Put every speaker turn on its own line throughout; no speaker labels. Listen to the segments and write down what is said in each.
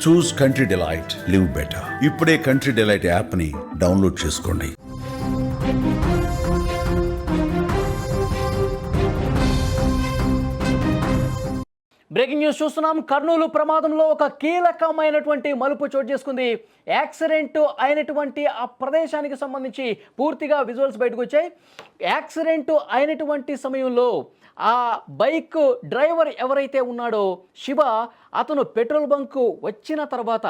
చూస్ country delight, live better. ఇప్పుడే country delight యాప్ని download చేసుకోండి.
బ్రేకింగ్ న్యూస్ చూస్తున్నాం. కర్నూలు ప్రమాదంలో ఒక కీలకమైనటువంటి మలుపు చోటు చేసుకుంది. యాక్సిడెంట్ అయినటువంటి ఆ ప్రదేశానికి సంబంధించి పూర్తిగా విజువల్స్ బయటకు వచ్చాయి. యాక్సిడెంట్ అయినటువంటి సమయంలో ఆ బైక్ డ్రైవర్ ఎవరైతే ఉన్నాడో శివ, అతను పెట్రోల్ బంకు వచ్చిన తర్వాత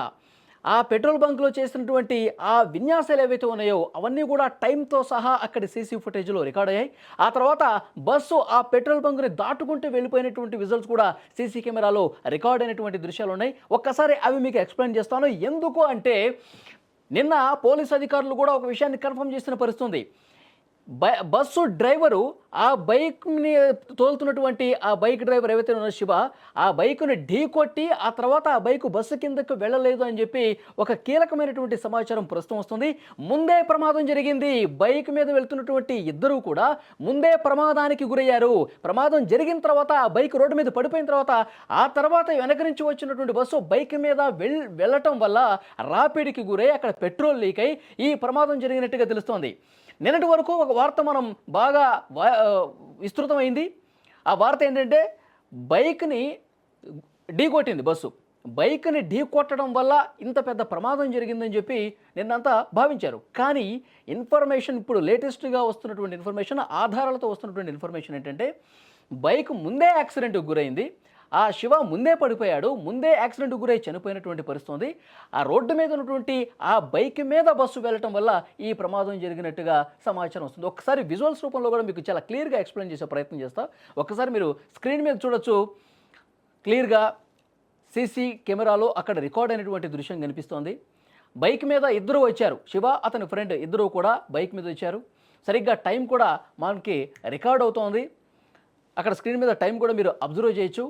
ఆ పెట్రోల్ బంక్లో చేసినటువంటి ఆ విన్యాసాలు ఏవైతే ఉన్నాయో అవన్నీ కూడా టైంతో సహా అక్కడి సీసీ ఫుటేజ్లో రికార్డ్ అయ్యాయి. ఆ తర్వాత బస్సు ఆ పెట్రోల్ బంకుని దాటుకుంటూ వెళ్ళిపోయినటువంటి విజువల్స్ కూడా సీసీ కెమెరాలో రికార్డ్ అయినటువంటి దృశ్యాలు ఉన్నాయి. ఒక్కసారి అవి మీకు ఎక్స్ప్లెయిన్ చేస్తాను. ఎందుకు అంటే నిన్న పోలీస్ అధికారులు కూడా ఒక విషయాన్ని కన్ఫర్మ్ చేసిన పరిస్థితి ఉంది. బస్సు డ్రైవరు ఆ బైక్ని తోలుతున్నటువంటి ఆ బైక్ డ్రైవర్ ఏవైతే ఉన్నారో శివ, ఆ బైకుని ఢీకొట్టి ఆ తర్వాత ఆ బైకు బస్సు కిందకు వెళ్ళలేదు అని చెప్పి ఒక కీలకమైనటువంటి సమాచారం ప్రస్తుతం వస్తుంది. ముందే ప్రమాదం జరిగింది. బైక్ మీద వెళ్తున్నటువంటి ఇద్దరు కూడా ముందే ప్రమాదానికి గురయ్యారు. ప్రమాదం జరిగిన తర్వాత ఆ బైక్ రోడ్డు మీద పడిపోయిన ఆ తర్వాత వెనక నుంచి వచ్చినటువంటి బస్సు బైక్ మీద వెళ్ళటం వల్ల రాపిడికి గురై అక్కడ పెట్రోల్ లీక్ అయి ఈ ప్రమాదం జరిగినట్టుగా తెలుస్తోంది. నిన్నటి వరకు ఒక వార్త మనం బాగా విస్తృతమైంది. ఆ వార్త ఏంటంటే బైక్ని ఢీకొట్టింది బస్సు. బైక్ని ఢీకొట్టడం వల్ల ఇంత పెద్ద ప్రమాదం జరిగిందని చెప్పి నిన్నంతా భావించారు. కానీ ఇన్ఫర్మేషన్ ఇప్పుడు లేటెస్ట్గా వస్తున్నటువంటి ఇన్ఫర్మేషన్, ఆధారాలతో వస్తున్నటువంటి ఇన్ఫర్మేషన్ ఏంటంటే బైక్ ముందే యాక్సిడెంట్కి గురైంది. ఆ శివ ముందే పడిపోయాడు. ముందే యాక్సిడెంట్కి గురై చనిపోయినటువంటి పరిస్థితి ఉంది. ఆ రోడ్డు మీద ఉన్నటువంటి ఆ బైక్ మీద బస్సు వెళ్ళటం వల్ల ఈ ప్రమాదం జరిగినట్టుగా సమాచారం వస్తుంది. ఒకసారి విజువల్స్ రూపంలో కూడా మీకు చాలా క్లియర్గా ఎక్స్ప్లెయిన్ చేసే ప్రయత్నం చేస్తా. ఒకసారి మీరు స్క్రీన్ మీద చూడొచ్చు. క్లియర్గా సీసీ కెమెరాలో అక్కడ రికార్డ్ అయినటువంటి దృశ్యం కనిపిస్తోంది. బైక్ మీద ఇద్దరు వచ్చారు. శివ, అతని ఫ్రెండ్ ఇద్దరు కూడా బైక్ మీద వచ్చారు. సరిగ్గా టైం కూడా మనకి రికార్డ్ అవుతోంది. అక్కడ స్క్రీన్ మీద టైం కూడా మీరు అబ్జర్వ్ చేయొచ్చు.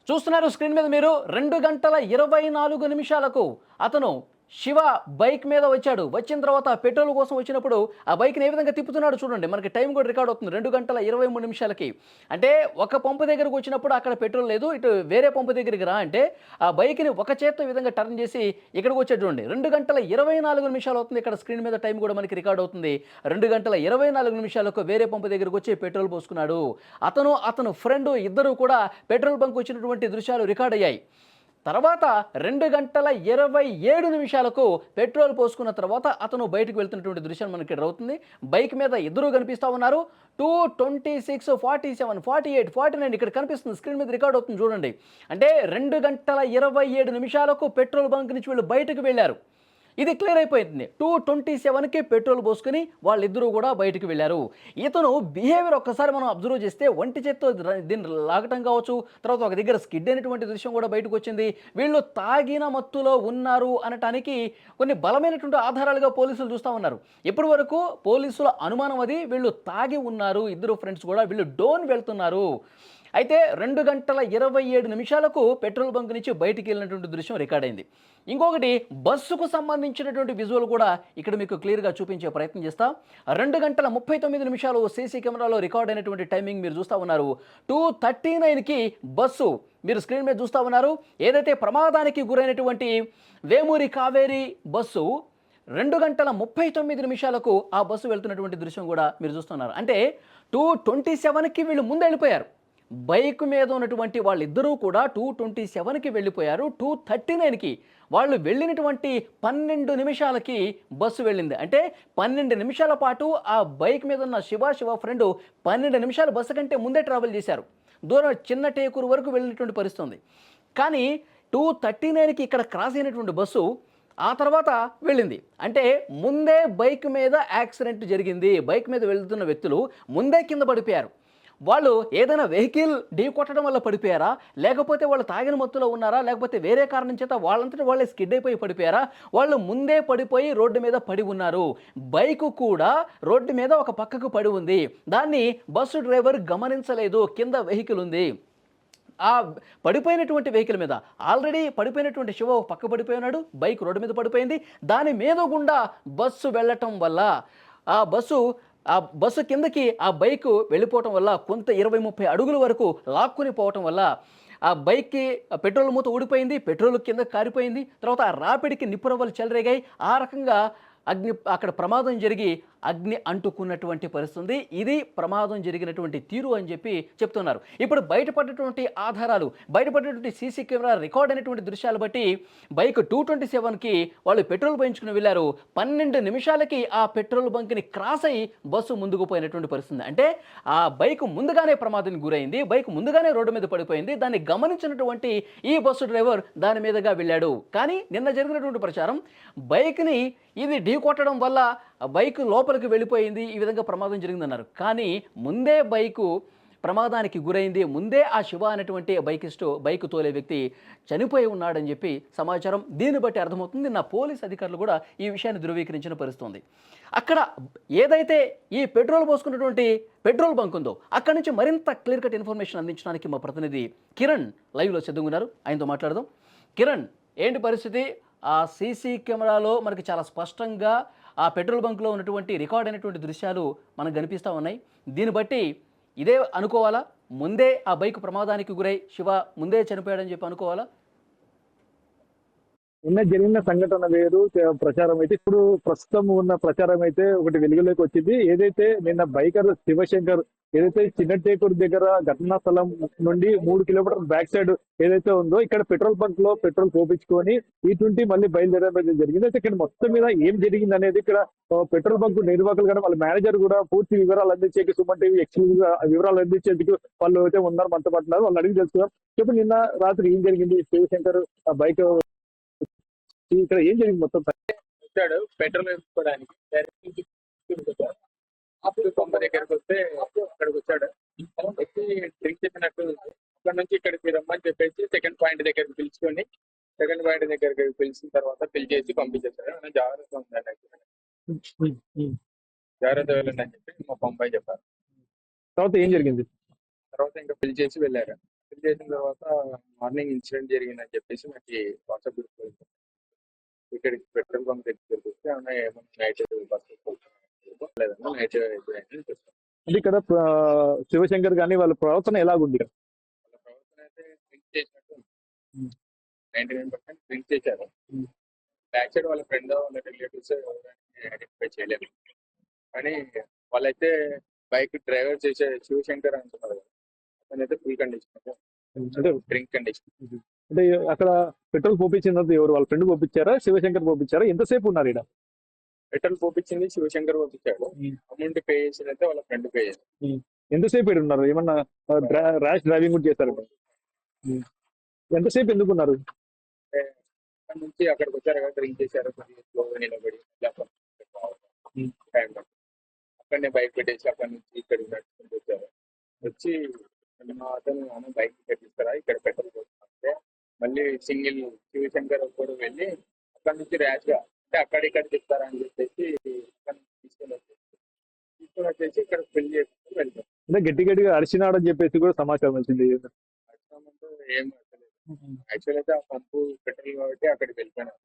చూస్తున్నారు స్క్రీన్ మీద మీరు. 2:24 అతను శివ బైక్ మీద వచ్చాడు. వచ్చిన తర్వాత పెట్రోల్ కోసం వచ్చినప్పుడు ఆ బైక్ని ఏ విధంగా తిప్పుతున్నాడు చూడండి. మనకి టైం కూడా రికార్డ్ అవుతుంది 2:23 అంటే ఒక పంపు దగ్గరకు వచ్చినప్పుడు అక్కడ పెట్రోల్ లేదు, ఇటు వేరే పంపు దగ్గరికి రా అంటే ఆ బైక్ని ఒక చేత్తో విధంగా టర్న్ చేసి ఇక్కడికి వచ్చాడు చూడండి. 2:24 అవుతుంది. ఇక్కడ స్క్రీన్ మీద టైం కూడా మనకి రికార్డ్ అవుతుంది. 2:24 వేరే పంపు దగ్గరకు వచ్చి పెట్రోల్ పోసుకున్నాడు. అతను ఫ్రెండ్ ఇద్దరు కూడా పెట్రోల్ బంక్ వచ్చినటువంటి దృశ్యాలు రికార్డ్ అయ్యాయి. తర్వాత 2:27 పెట్రోల్ పోసుకున్న తర్వాత అతను బయటకు వెళ్తున్నటువంటి దృశ్యం మనకి అవుతుంది. బైక్ మీద ఇద్దరు కనిపిస్తూ ఉన్నారు. 2:26, 47, 48, 49 ఇక్కడ కనిపిస్తుంది. స్క్రీన్ మీద రికార్డ్ అవుతుంది చూడండి. అంటే 2:27 పెట్రోల్ బంక్ నుంచి వీళ్ళు బయటకు వెళ్ళారు. ఇది క్లియర్ అయిపోయింది. 2:27 పెట్రోల్ పోసుకుని వాళ్ళిద్దరూ కూడా బయటకు వెళ్ళారు. ఇతను బిహేవియర్ ఒక్కసారి మనం అబ్జర్వ్ చేస్తే ఒంటి చేత్తో దీన్ని లాగటం కావచ్చు, తర్వాత ఒక దగ్గర స్కిడ్ అయినటువంటి దృశ్యం కూడా బయటకు వచ్చింది. వీళ్ళు తాగిన మత్తులో ఉన్నారు అనటానికి కొన్ని బలమైనటువంటి ఆధారాలుగా పోలీసులు చూస్తూ ఉన్నారు. ఇప్పటి వరకు పోలీసుల అనుమానం అది, వీళ్ళు తాగి ఉన్నారు. ఇద్దరు ఫ్రెండ్స్ కూడా వీళ్ళు డోన్ వెళ్తున్నారు. అయితే 2:27 పెట్రోల్ బంక్ నుంచి బయటికి వెళ్ళినటువంటి దృశ్యం రికార్డ్ అయింది. ఇంకొకటి బస్సుకు సంబంధించినటువంటి విజువల్ కూడా ఇక్కడ మీకు క్లియర్గా చూపించే ప్రయత్నం చేస్తా. 2:39 సీసీ కెమెరాలో రికార్డ్ అయినటువంటి టైమింగ్ మీరు చూస్తూ ఉన్నారు. 2:39 బస్సు మీరు స్క్రీన్ మీద చూస్తూ ఉన్నారు. ఏదైతే ప్రమాదానికి గురైనటువంటి వేమూరి కావేరి బస్సు 2:39 ఆ బస్సు వెళ్తున్నటువంటి దృశ్యం కూడా మీరు చూస్తున్నారు. అంటే 2:27 వీళ్ళు ముందు వెళ్ళిపోయారు. బైక్ మీద ఉన్నటువంటి వాళ్ళిద్దరూ కూడా 2:27 వెళ్ళిపోయారు. 2:39 వాళ్ళు వెళ్ళినటువంటి 12 నిమిషాలకి బస్సు వెళ్ళింది. అంటే 12 నిమిషాల పాటు ఆ బైక్ మీద ఉన్న శివ ఫ్రెండ్ 12 నిమిషాలు బస్సు కంటే ముందే ట్రావెల్ చేశారు. దూరం చిన్న టేకూరు వరకు వెళ్ళినటువంటి పరిస్థితి ఉంది. కానీ 2:39 ఇక్కడ క్రాస్ అయినటువంటి బస్సు ఆ తర్వాత వెళ్ళింది. అంటే ముందే బైక్ మీద యాక్సిడెంట్ జరిగింది. బైక్ మీద వెళ్తున్న వ్యక్తులు ముందే కింద పడిపోయారు. వాళ్ళు ఏదైనా వెహికల్ ఢీ కొట్టడం వల్ల పడిపోయారా, లేకపోతే వాళ్ళు తాగిన మత్తులో ఉన్నారా, లేకపోతే వేరే కారణం చేత వాళ్ళంతటా వాళ్ళే స్కిడ్ అయిపోయి పడిపోయారా, వాళ్ళు ముందే పడిపోయి రోడ్డు మీద పడి ఉన్నారు. బైకు కూడా రోడ్డు మీద ఒక పక్కకు పడి ఉంది. దాన్ని బస్సు డ్రైవర్ గమనించలేదు. కింద వెహికల్ ఉంది. ఆ పడిపోయినటువంటి వెహికల్ మీద ఆల్రెడీ పడిపోయినటువంటి శివ ఒక పక్క పడిపోయి ఉన్నాడు. బైక్ రోడ్డు మీద పడిపోయింది. దాని మీద గుండా బస్సు వెళ్ళటం వల్ల ఆ బస్సు ఆ బస్సు కిందకి ఆ బైకు వెళ్ళిపోవటం వల్ల కొంత 20, 30 అడుగుల వరకు లాక్కుని పోవటం వల్ల ఆ బైక్‌కి పెట్రోల్ మూత ఊడిపోయింది. పెట్రోల్ కిందకి కారిపోయింది. తర్వాత ఆ రాపిడికి నిప్పురవ్వలు చెలరేగాయి. ఆ రకంగా అక్కడ ప్రమాదం జరిగి అగ్ని అంటుకున్నటువంటి పరిస్థితి ఉంది. ఇది ప్రమాదం జరిగినటువంటి తీరు అని చెప్పి చెప్తున్నారు. ఇప్పుడు బయటపడ్డటువంటి ఆధారాలు, బయటపడినటువంటి సీసీ కెమెరా రికార్డ్ అయినటువంటి దృశ్యాలు బట్టి బైక్ 227కి వాళ్ళు పెట్రోల్ పోయించుకుని వెళ్లారు. 12 నిమిషాలకి ఆ పెట్రోల్ బంక్‌ని క్రాస్ అయ్యి బస్సు ముందుకు పోయినటువంటి పరిస్థితి ఉంది. అంటే ఆ బైక్ ముందుగానే ప్రమాదానికి గురైంది. బైక్ ముందుగానే రోడ్డు మీద పడిపోయింది. దాన్ని గమనించినటువంటి ఈ బస్సు డ్రైవర్ దాని మీదుగా వెళ్ళాడు. కానీ నిన్న జరిగినటువంటి ప్రచారం బైక్‌ని ఇది ఢీకొట్టడం వల్ల ఆ బైక్ లోపలికి వెళ్ళిపోయింది. ఈ విధంగా ప్రమాదం జరిగిందన్నారు. కానీ ముందే బైకు ప్రమాదానికి గురైంది. ముందే ఆ శివ అనేటువంటి బైక్ తోలే వ్యక్తి చనిపోయి ఉన్నాడని చెప్పి సమాచారం. దీన్ని బట్టి అర్థమవుతుంది. నిన్న పోలీస్ అధికారులు కూడా ఈ విషయాన్ని ధృవీకరించిన పరిస్థితి ఉంది. అక్కడ ఏదైతే ఈ పెట్రోల్ పోసుకున్నటువంటి పెట్రోల్ బంక్ ఉందో అక్కడి నుంచి మరింత క్లియర్ కట్ ఇన్ఫర్మేషన్ అందించడానికి మా ప్రతినిధి కిరణ్ లైవ్‌లో సిద్ధంగా ఉన్నారు. ఆయనతో మాట్లాడదాం. కిరణ్, ఏంటి పరిస్థితి? ఆ సీసీ కెమెరాలో మనకి చాలా స్పష్టంగా ఆ పెట్రోల్ బంక్‌లో ఉన్నటువంటి రికార్డ్ అయినటువంటి దృశ్యాలు మనకు కనిపిస్తా ఉన్నాయి. దీన్ని బట్టి ఇదే అనుకోవాలా? ముందే ఆ బైక్ ప్రమాదానికి గురై శివ ముందే చనిపోయాడని చెప్పి అనుకోవాలా?
నిన్న జరిగిన సంఘటన వేరు, ప్రచారం అయితే ఇప్పుడు ప్రస్తుతం ఉన్న ప్రచారం అయితే ఒకటి వెలుగులోకి వచ్చింది. ఏదైతే నిన్న బైకర్ శివశంకర్ ఏదైతే చిన్నటేకూరు దగ్గర ఘటనా స్థలం నుండి 3 కిలోమీటర్ల బ్యాక్ సైడ్ ఏదైతే ఉందో ఇక్కడ పెట్రోల్ బంక్ లో పెట్రోల్ పోపించుకొని ఇటువంటి మళ్ళీ బయలుదేరడం జరిగింది. అయితే ఇక్కడ మొత్తం మీద ఏం జరిగింది అనేది ఇక్కడ పెట్రోల్ బంక్ నిర్వాహకులు కూడా వాళ్ళ మేనేజర్ కూడా పూర్తి వివరాలు అందించేకి సుమన్ టీవీ ఎక్స్క్లూజివ్ గా వివరాలు అందించేందుకు వాళ్ళు అయితే ఉన్నారు, మనతో పడుతున్నారు. వాళ్ళు అడిగి తెలుసుకున్నాం. చెప్పు, నిన్న రాత్రి ఏం జరిగింది? శివశంకర్ ఆ బైక్ ఇక్కడ ఏం జరిగింది మొత్తం?
వచ్చాడు పెట్రోల్ వేసుకోవడానికి. డైరెక్ట్ నుంచి వచ్చాడు. అప్పుడు బొమ్మ దగ్గరకు వస్తే అక్కడికి వచ్చాడు. వచ్చి డ్రింక్ చెప్పినట్టు అక్కడ నుంచి ఇక్కడికి రమ్మని చెప్పేసి సెకండ్ పాయింట్ దగ్గరికి పిలుచుకొని సెకండ్ పాయింట్ దగ్గరికి పిలిచిన తర్వాత పిల్ చేసి పంపించేశాడు. ఆయన జాగ్రత్తగా ఉందండి, జాగ్రత్త వెళ్ళండి అని చెప్పి మా పంపాయి చెప్పారు.
తర్వాత ఏం జరిగింది?
తర్వాత ఇంకా పిల్ చేసి వెళ్ళారు. పిల్ చేసిన తర్వాత మార్నింగ్ ఇన్సిడెంట్ జరిగిందని చెప్పేసి నాకు వాట్సాప్ గ్రూప్ ఇక్కడికి పెట్రోల్ బంక్ దగ్గరికి వస్తే ఏమన్నా నైట్ బస్సు లేదన్నా నైట్ అయిపోయిందని చెప్పారు.
అంటే ఇక్కడ శివశంకర్ గానీ వాళ్ళ ప్రవర్తన ఎలాగుంది?
వాళ్ళ ప్రవర్తన అయితే డ్రింక్ చేసినట్టు 99% డ్రింక్ చేశారు. బ్యాక్ సైడ్ వాళ్ళ ఫ్రెండ్ వాళ్ళ రిలేటివ్స్ ఐడెంటిఫై చేయలేదు. కానీ వాళ్ళైతే బైక్ డ్రైవర్ చేసే శివశంకర్ అంటున్నారు కదా, అతనైతే ఫుల్ కండిషన్
అంటే
డ్రింక్ కండిషన్.
అంటే అక్కడ పెట్రోల్ పోపించింది ఎవరు? వాళ్ళ ఫ్రెండ్ పోపించారా, శివశంకర్ పోపించారా? ఎంతసేపు ఉన్నారు ఇక్కడ?
పెట్రోల్ పోపించింది శివశంకర్ పోపించాడు. అమౌంట్ పే చేసినైతే వాళ్ళ ఫ్రెండ్ పే చేశారు.
ఎంతసేపు ఇక్కడ ఉన్నారు? ఏమన్నా ర్యాష్ డ్రైవింగ్ కూడా చేశారు? ఎంతసేపు ఎందుకున్నారు?
అక్కడ నుంచి అక్కడికి వచ్చారు కదా, డ్రింక్ చేశారు, కొద్దిగా నిలబడి టైం అక్కడనే బైక్ పెట్టేసి అక్కడ నుంచి ఇక్కడికి నడుచుకుంటూ వచ్చారు. వచ్చి మా అతను బైక్ పెట్టిస్తారా ఇక్కడ పెట్రోల్ పోతుంటే మళ్ళీ సింగిల్ శివశంకర్ కూడా వెళ్ళి అక్కడ నుంచి ర్యాష్ గా అంటే అక్కడిక్కడ చెప్తారా అని చెప్పేసి అక్కడ నుంచి తీసుకొని వచ్చేసి ఇక్కడ పెళ్లి చేసుకుని వెళ్తారు.
అంటే గట్టి గట్టిగా అరిచినాడని చెప్పేసి కూడా సమాచారం వచ్చింది.
అర్థమంటూ ఏం అర్థలేదు. యాక్చువల్ అయితే ఆ పంపు పెట్రోల్ కాబట్టి అక్కడికి వెళ్ళిపోయినారు.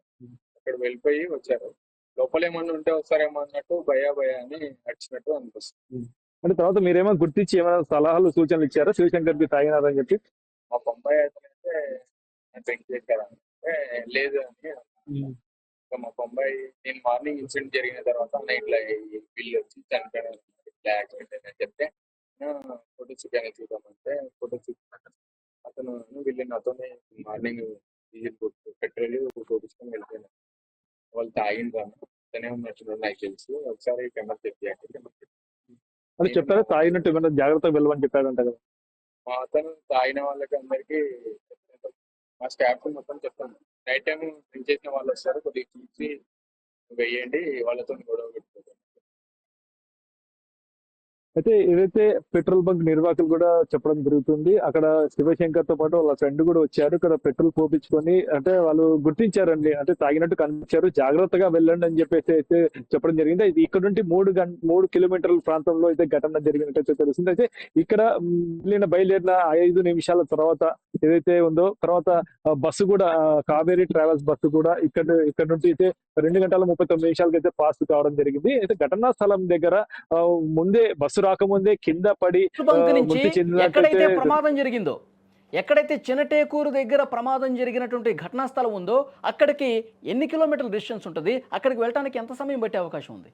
అక్కడ వెళ్ళిపోయి వచ్చారు. లోపల ఏమన్నా ఉంటే వస్తారేమో అన్నట్టు భయా అని నడిచినట్టు అనిపిస్తుంది.
అంటే తర్వాత మీరేమో గుర్తించి ఏమైనా సలహాలు సూచనలు ఇచ్చారా శివశంకర్ కి తాగినారని చెప్పి?
మా బొంబాయి అయితే డ్రింక్ చేశారంటే లేదు అని. ఇంకా మా బొంబాయి నేను మార్నింగ్ ఇన్సిడెంట్ జరిగిన తర్వాత నైట్ లో బిల్ వచ్చి చనిపోయిన యాక్సిడెంట్ అని చెప్తే ఫోటో చికెన్ చూద్దామంటే ఫోటో చూపించాక అతను వెళ్ళిన అతనే మార్నింగ్ డీజిల్ పెట్రోల్ కొట్టించుకొని వెళ్ళిపోయినా. వాళ్ళు తాగింది అతనే ఉన్నట్టున్నాడు నాకు తెలుసు. ఒకసారి కెమెరా చెక్ చేయండి.
అని చెప్పారా? తాగినట్టు ఏమైనా జాగ్రత్తగా వెళ్ళమని చెప్పారంట కదా?
మా అతను తాగిన వాళ్ళకి అందరికి మా స్టాఫ్ మొత్తం చెప్తాను. నైట్ టైం డ్రింక్ చేసిన వాళ్ళు వస్తారు, కొద్దిగా చూసి వేయండి, వాళ్ళతో గొడవ పెట్టుకోండి.
అయితే ఏదైతే పెట్రోల్ బంక్ నిర్వాహకులు కూడా చెప్పడం జరుగుతుంది. అక్కడ శివశంకర్ తో పాటు వాళ్ళ ఫ్రెండ్ కూడా వచ్చారు. ఇక్కడ పెట్రోల్ పోపించుకొని అంటే వాళ్ళు గుర్తించారండి. అంటే తాగినట్టు కనిపించారు. జాగ్రత్తగా వెళ్ళండి అని చెప్పేసి అయితే చెప్పడం జరిగింది. అయితే ఇక్కడ నుండి 3 కిలోమీటర్ల ప్రాంతంలో అయితే ఘటన జరిగినట్టయితే తెలుస్తుంది. అయితే ఇక్కడ బయలుదేరిన 5 నిమిషాల తర్వాత ఏదైతే ఉందో తర్వాత బస్సు కూడా కావేరీ ట్రావెల్స్ బస్సు కూడా ఇక్కడ నుండి అయితే 2 గంటల 39 నిమిషాలకి అయితే పాస్ కావడం జరిగింది. అయితే ఘటనా స్థలం దగ్గర ముందే బస్సు రాకముందే కింద పడి
బంక్ నుంచి
మృతి చెందినట్లయితే
ఎక్కడైతే ప్రమాదం జరిగిందో, ఎక్కడైతే చినటేకూరు దగ్గర ప్రమాదం జరిగినటువంటి ఘటనా స్థలం ఉందో అక్కడికి ఎన్ని కిలోమీటర్ల డిస్టెన్స్ ఉంటుంది? అక్కడికి వెళ్ళడానికి ఎంత సమయం పట్టే అవకాశం ఉంది?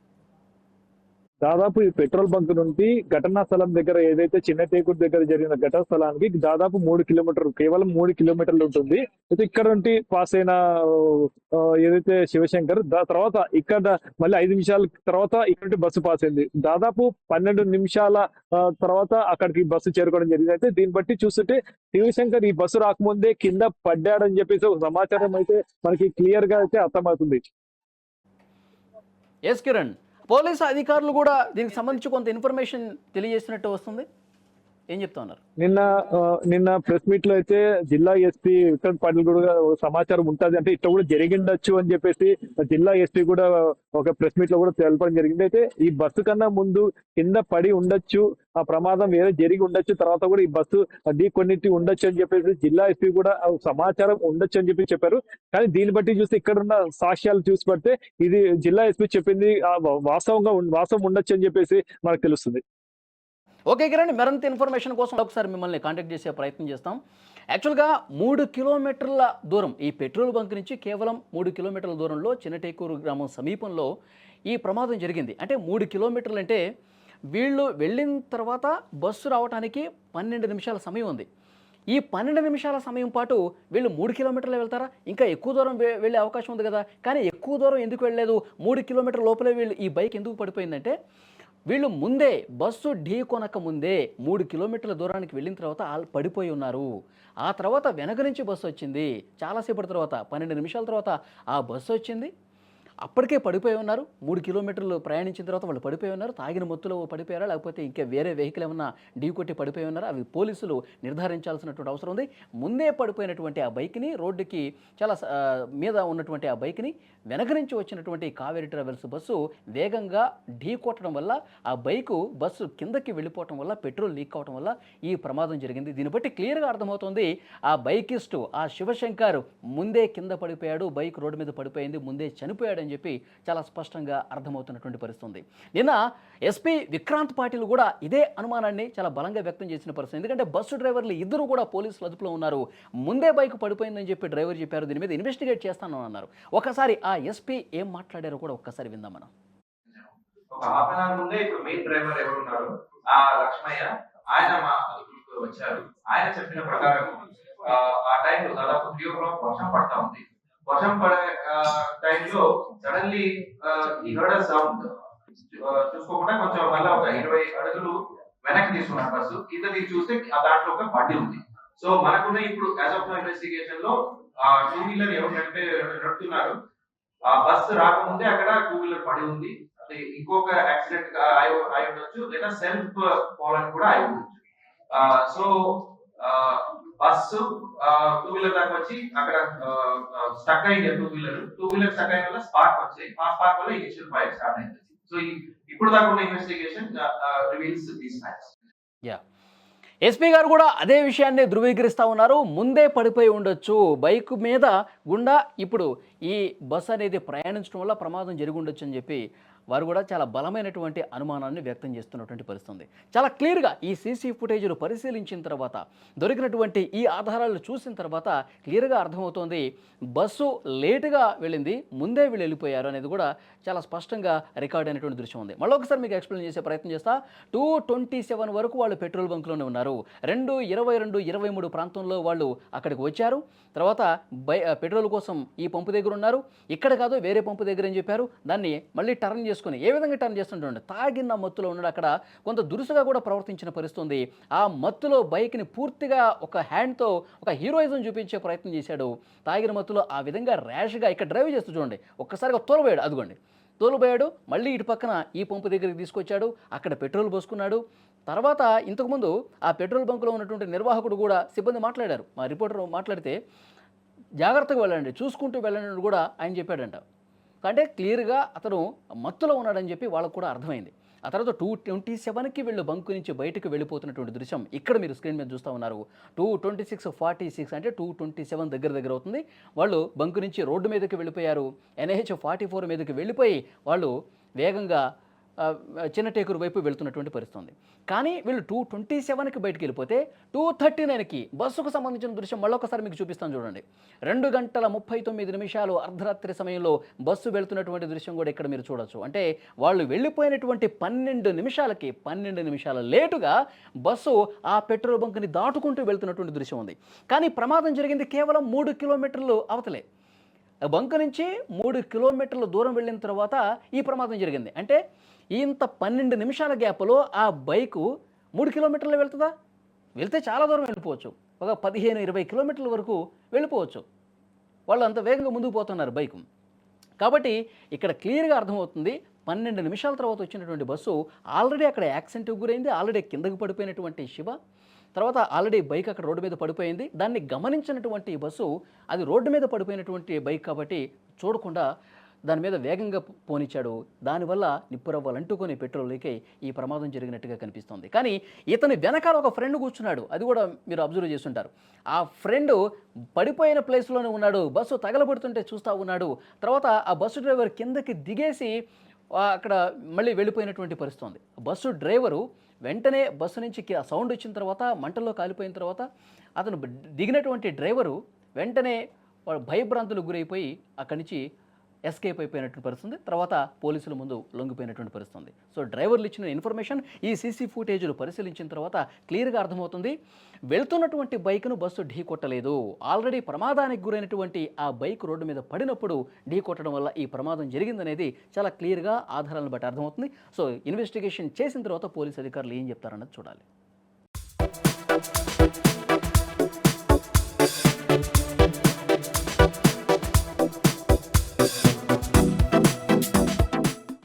దాదాపు ఈ పెట్రోల్ బంక్ నుండి ఘటనా స్థలం దగ్గర ఏదైతే చిన్న టేకూరు దగ్గర జరిగిన ఘటనా స్థలానికి దాదాపు 3 కిలోమీటర్లు, కేవలం 3 కిలోమీటర్లు ఉంటుంది. అయితే ఇక్కడ నుండి పాస్ అయిన ఏదైతే శివశంకర్ తర్వాత ఇక్కడ మళ్ళీ 5 నిమిషాల తర్వాత ఇక్కడ నుండి బస్సు పాస్ అయింది. దాదాపు 12 నిమిషాల తర్వాత అక్కడికి బస్సు చేరుకోవడం జరిగింది. అయితే దీన్ని బట్టి చూస్తుంటే శివశంకర్ ఈ బస్సు రాకముందే కింద పడ్డాడని చెప్పేసి ఒక సమాచారం అయితే మనకి క్లియర్ గా అయితే అర్థమవుతుంది.
ఎస్ కిరణ్, పోలీసు అధికారులు కూడా దీనికి సంబంధించి కొంత ఇన్ఫర్మేషన్ తెలియజేసినట్టు వస్తుంది. ఏం చెప్తా ఉన్నారు?
నిన్న ప్రెస్ మీట్ లో అయితే జిల్లా ఎస్పీ విక్రమ్ పాటిల్ కూడా సమాచారం ఉంటది, అంటే ఇట్లా కూడా జరిగిండొచ్చు అని చెప్పేసి జిల్లా ఎస్పీ కూడా ఒక ప్రెస్ మీట్ లో కూడా తెలపడం జరిగింది. అయితే ఈ బస్సు కన్నా ముందు కింద పడి ఉండొచ్చు, ఆ ప్రమాదం వేరే జరిగి ఉండొచ్చు, తర్వాత కూడా ఈ బస్సు కొన్నిటి ఉండొచ్చు అని చెప్పేసి జిల్లా ఎస్పీ కూడా సమాచారం ఉండొచ్చు అని చెప్పి చెప్పారు. కానీ దీన్ని బట్టి చూస్తే ఇక్కడ ఉన్న సాక్ష్యాలు చూసి పడితే ఇది జిల్లా ఎస్పీ చెప్పింది వాస్తవం ఉండొచ్చు అని చెప్పేసి మనకు తెలుస్తుంది.
ఓకే కిరణ్, మరింత ఇన్ఫర్మేషన్ కోసం ఒకసారి మిమ్మల్ని కాంటాక్ట్ చేసే ప్రయత్నం చేస్తాం. యాక్చువల్గా 3 కిలోమీటర్ల దూరం ఈ పెట్రోల్ బంక్ నుంచి కేవలం 3 కిలోమీటర్ల దూరంలో చిన్నటేకూరు గ్రామం సమీపంలో ఈ ప్రమాదం జరిగింది. అంటే 3 కిలోమీటర్లు అంటే వీళ్ళు వెళ్ళిన తర్వాత బస్సు రావడానికి 12 నిమిషాల సమయం ఉంది. ఈ 12 నిమిషాల సమయం పాటు వీళ్ళు 3 కిలోమీటర్లు వెళ్తారా? ఇంకా ఎక్కువ దూరం వెళ్ళే అవకాశం ఉంది కదా. కానీ ఎక్కువ దూరం ఎందుకు వెళ్ళలేదు? 3 కిలోమీటర్ల లోపలే వీళ్ళు ఈ బైక్ ఎందుకు పడిపోయిందంటే వీళ్ళు ముందే బస్సు ఢీ కొనక ముందే 3 కిలోమీటర్ల దూరానికి వెళ్ళిన తర్వాత పడిపోయి ఉన్నారు. ఆ తర్వాత వెనక నుంచి బస్సు వచ్చింది. చాలాసేపటి తర్వాత 12 నిమిషాల తర్వాత ఆ బస్సు వచ్చింది. అప్పటికే పడిపోయి ఉన్నారు. 3 కిలోమీటర్లు ప్రయాణించిన తర్వాత వాళ్ళు పడిపోయి ఉన్నారు. తాగిన మత్తులో పడిపోయారా, లేకపోతే ఇంకా వేరే వెహికల్ ఏమన్నా ఢీకొట్టి పడిపోయి ఉన్నారా, అవి పోలీసులు నిర్ధారించాల్సినటువంటి అవసరం ఉంది. ముందే పడిపోయినటువంటి ఆ బైక్ని రోడ్డుకి చాలా మీద ఉన్నటువంటి ఆ బైక్ని వెనక నుంచి వచ్చినటువంటి కావేరీ ట్రావెల్స్ బస్సు వేగంగా ఢీకొట్టడం వల్ల ఆ బస్సు కిందకి వెళ్ళిపోవటం వల్ల పెట్రోల్ లీక్ అవడం వల్ల ఈ ప్రమాదం జరిగింది. దీన్ని బట్టి క్లియర్గా అర్థమవుతుంది ఆ బైకిస్టు ఆ శివశంకర్ ముందే కింద పడిపోయాడు, బైక్ రోడ్డు మీద పడిపోయింది, ముందే చనిపోయాడు అని చెప్పి చాలా స్పష్టంగా అర్థమవుతున్నటువంటి పరిస్థితి. నిన్న ఎస్పీ విక్రాంత్ పాటిల్ కూడా ఇదే అనుమానాన్ని చాలా బలంగా వ్యక్తం చేసిన పరిస్థితి. ఎందుకంటే బస్సు డ్రైవర్లు ఇద్దరు కూడా పోలీసులు అదుపులో ఉన్నారు. ముందే బైక్ పడిపోయిందని చెప్పి డ్రైవర్ చెప్పారు. దీని మీద ఇన్వెస్టిగేట్ చేస్తాను అన్నారు. ఒకసారి ఆ ఎస్పీ ఏం మాట్లాడారో కూడా ఒక్కసారి విందాం మనం.
ఒక హాఫ్ అన్ అవర్ ముందే ఇప్పుడు మెయిన్ డ్రైవర్ ఎవరున్నారు ఆ లక్ష్మయ్య ఆయన మా అదుపులోకి వచ్చారు. ఆయన చెప్పిన ప్రకారం ఆ టైంలో దాదాపు 3 o'clock వర్షం పడతా ఉంది. వర్షం పడే టైంలో సడన్లీ ఈ హర్డ్ సౌండ్ చూసుకోకుండా కొంచెం మళ్ళీ ఒక 20 అడుగులు వెనక్కి తీసుకున్నారు బస్సు. కింద తీసి చూస్తే దాంట్లో ఒక బండి ఉంది. సో మనకున్న ఇప్పుడు యాజ్ ఆఫ్ ఇన్వెస్టిగేషన్ లో 2 వీలర్ ఎవరు నడుపుతున్నారు, ఆ బస్సు రాకముందే అక్కడ 2 వీలర్ పడి ఉంది. ఇంకొక యాక్సిడెంట్ అయి ఉండొచ్చు, లేదా సెల్ఫ్ ఫాలోయింగ్ కూడా అయి ఉండొచ్చు. సో బస్సు 2 వీలర్ దాకా వచ్చి అక్కడ స్టక్ అయింది. 2 వీలర్ స్టక్ అయిన వల్ల స్పార్క్ వచ్చాయి. ఆ స్పార్క్ వల్ల ఇనిషియల్ ఫైర్ స్టార్ట్ అయింది. సో ఇప్పుడు దాకా ఉన్న investigation reveals these facts.
Yeah, SP గారు కూడా అదే విషయాన్ని ధృవీకరిస్తూ ఉన్నారు. ముందే పడిపోయి ఉండొచ్చు, బైక్ మీద గుండా ఇప్పుడు ఈ బస్ అనేది ప్రయాణించడం వల్ల ప్రమాదం జరిగి ఉండొచ్చు అని చెప్పి వారు కూడా చాలా బలమైనటువంటి అనుమానాన్ని వ్యక్తం చేస్తున్నటువంటి పరిస్థితి. చాలా క్లియర్గా ఈ సీసీ ఫుటేజ్ను పరిశీలించిన తర్వాత దొరికినటువంటి ఈ ఆధారాలు చూసిన తర్వాత క్లియర్గా అర్థమవుతోంది బస్సు లేటుగా వెళ్ళింది, ముందే వీళ్ళు వెళ్ళిపోయారు అనేది కూడా చాలా స్పష్టంగా రికార్డ్ అయినటువంటి దృశ్యం ఉంది. మళ్ళీ ఒకసారి మీకు ఎక్స్ప్లెయిన్ చేసే ప్రయత్నం చేస్తా. 2:27 వరకు వాళ్ళు పెట్రోల్ బంక్లోనే ఉన్నారు. 2:22, 23 ప్రాంతంలో వాళ్ళు అక్కడికి వచ్చారు. తర్వాత పెట్రోల్ కోసం ఈ పంపు దగ్గర ఉన్నారు. ఇక్కడ కాదు వేరే పంపు దగ్గర అని చెప్పారు. దాన్ని మళ్ళీ టర్న్ చేసుకుని ఏ విధంగా టర్న్ చేస్తుంటే తాగిన మత్తులో ఉన్నాడు. అక్కడ కొంత దురుసుగా కూడా ప్రవర్తించిన పరిస్థితి. ఆ మత్తులో బైక్ని పూర్తిగా ఒక హ్యాండ్తో ఒక హీరోయిజం చూపించే ప్రయత్నం చేశాడు. తాగిన మత్తులో ఆ విధంగా ర్యాష్గా ఇక్కడ డ్రైవ్ చేస్తూ చూడండి, ఒక్కసారిగా తోలబోయాడు. అదిగోండి తోలుబోయాడు. మళ్ళీ ఇటు పక్కన ఈ పంపు దగ్గరికి తీసుకొచ్చాడు, అక్కడ పెట్రోల్ పోసుకున్నాడు. తర్వాత ఇంతకుముందు ఆ పెట్రోల్ బంకులో ఉన్నటువంటి నిర్వాహకుడు కూడా సిబ్బంది మాట్లాడారు. మా రిపోర్టర్ మాట్లాడితే జాగ్రత్తగా వెళ్ళండి, చూసుకుంటూ వెళ్ళండి అని కూడా ఆయన చెప్పాడంట. అంటే క్లియర్గా అతను మత్తులో ఉన్నాడని చెప్పి వాళ్ళకు కూడా అర్థమైంది. ఆ తర్వాత 2:27కి వీళ్ళు బంకు నుంచి బయటకు వెళ్ళిపోతున్నటువంటి దృశ్యం ఇక్కడ మీరు స్క్రీన్ మీద చూస్తూ ఉన్నారు. 2:26:46 అంటే 2:27 దగ్గర అవుతుంది. వాళ్ళు బంకు నుంచి రోడ్డు మీదకి వెళ్ళిపోయారు. NH 44 మీదకి వెళ్ళిపోయి వాళ్ళు వేగంగా చిన్న టేకూరు వైపు వెళ్తున్నటువంటి పరిస్థితి ఉంది. కానీ వీళ్ళు 2:27కి బయటకు వెళ్ళిపోతే 2:39కి బస్సుకు సంబంధించిన దృశ్యం మళ్ళొకసారి మీకు చూపిస్తాను చూడండి. 2:39 అర్ధరాత్రి సమయంలో బస్సు వెళ్తున్నటువంటి దృశ్యం కూడా ఇక్కడ మీరు చూడొచ్చు. అంటే వాళ్ళు వెళ్ళిపోయినటువంటి 12 నిమిషాల లేటుగా బస్సు ఆ పెట్రోల్ బంక్ని దాటుకుంటూ వెళ్తున్నటువంటి దృశ్యం ఉంది. కానీ ప్రమాదం జరిగింది కేవలం 3 కిలోమీటర్లు అవతలే. బంకు నుంచి 3 కిలోమీటర్ల దూరం వెళ్ళిన తర్వాత ఈ ప్రమాదం జరిగింది. అంటే ఇంత 12 నిమిషాల గ్యాప్లో ఆ బైకు 3 కిలోమీటర్లు వెళ్తుందా? వెళ్తే చాలా దూరం వెళ్ళిపోవచ్చు. ఒక 15-20 కిలోమీటర్ల వరకు వెళ్ళిపోవచ్చు. వాళ్ళు అంత వేగంగా ముందుకు పోతున్నారు బైకు. కాబట్టి ఇక్కడ క్లియర్గా అర్థమవుతుంది 12 నిమిషాల తర్వాత వచ్చినటువంటి బస్సు ఆల్రెడీ అక్కడ యాక్సిడెంట్కి గురైంది. ఆల్రెడీ కిందకు పడిపోయినటువంటి శివ, తర్వాత ఆల్రెడీ బైక్ అక్కడ రోడ్డు మీద పడిపోయింది. దాన్ని గమనించినటువంటి బస్సు అది రోడ్డు మీద పడిపోయినటువంటి బైక్ కాబట్టి చూడకుండా దాని మీద వేగంగా పోనిచ్చాడు. దానివల్ల నిప్పురవ్వలు అంటుకొని పెట్రోల్ లీకై ఈ ప్రమాదం జరిగినట్టుగా కనిపిస్తుంది. కానీ ఇతని వెనకాల ఒక ఫ్రెండ్ కూర్చున్నాడు. అది కూడా మీరు అబ్జర్వ్ చేస్తుంటారు. ఆ ఫ్రెండ్ పడిపోయిన ప్లేస్లోనే ఉన్నాడు. బస్సు తగలబడుతుంటే చూస్తూ ఉన్నాడు. తర్వాత ఆ బస్సు డ్రైవర్ కిందకి దిగేసి అక్కడ మళ్ళీ వెళ్ళిపోయినటువంటి పరిస్థితి ఉంది. బస్సు డ్రైవరు వెంటనే బస్సు నుంచి సౌండ్ వచ్చిన తర్వాత మంటల్లో కాలిపోయిన తర్వాత అతను దిగినటువంటి డ్రైవరు వెంటనే భయభ్రాంతులకు గురైపోయి అక్కడి నుంచి ఎస్కేప్ అయిపోయినటువంటి పరిస్థితుంది. తర్వాత పోలీసుల ముందు లొంగిపోయినటువంటి పరిస్థితుంది. సో డ్రైవర్లు ఇచ్చిన ఇన్ఫర్మేషన్ ఈ సీసీ ఫుటేజ్లు పరిశీలించిన తర్వాత క్లియర్గా అర్థమవుతుంది. వెళ్తున్నటువంటి బైక్ను బస్సు ఢీ కొట్టలేదు. ఆల్రెడీ ప్రమాదానికి గురైనటువంటి ఆ బైక్ రోడ్డు మీద పడినప్పుడు ఢీ కొట్టడం వల్ల ఈ ప్రమాదం జరిగిందనేది చాలా క్లియర్గా ఆధారాలను బట్టి అర్థమవుతుంది. సో ఇన్వెస్టిగేషన్ చేసిన తర్వాత పోలీసు అధికారులు ఏం చెప్తారన్నది చూడాలి.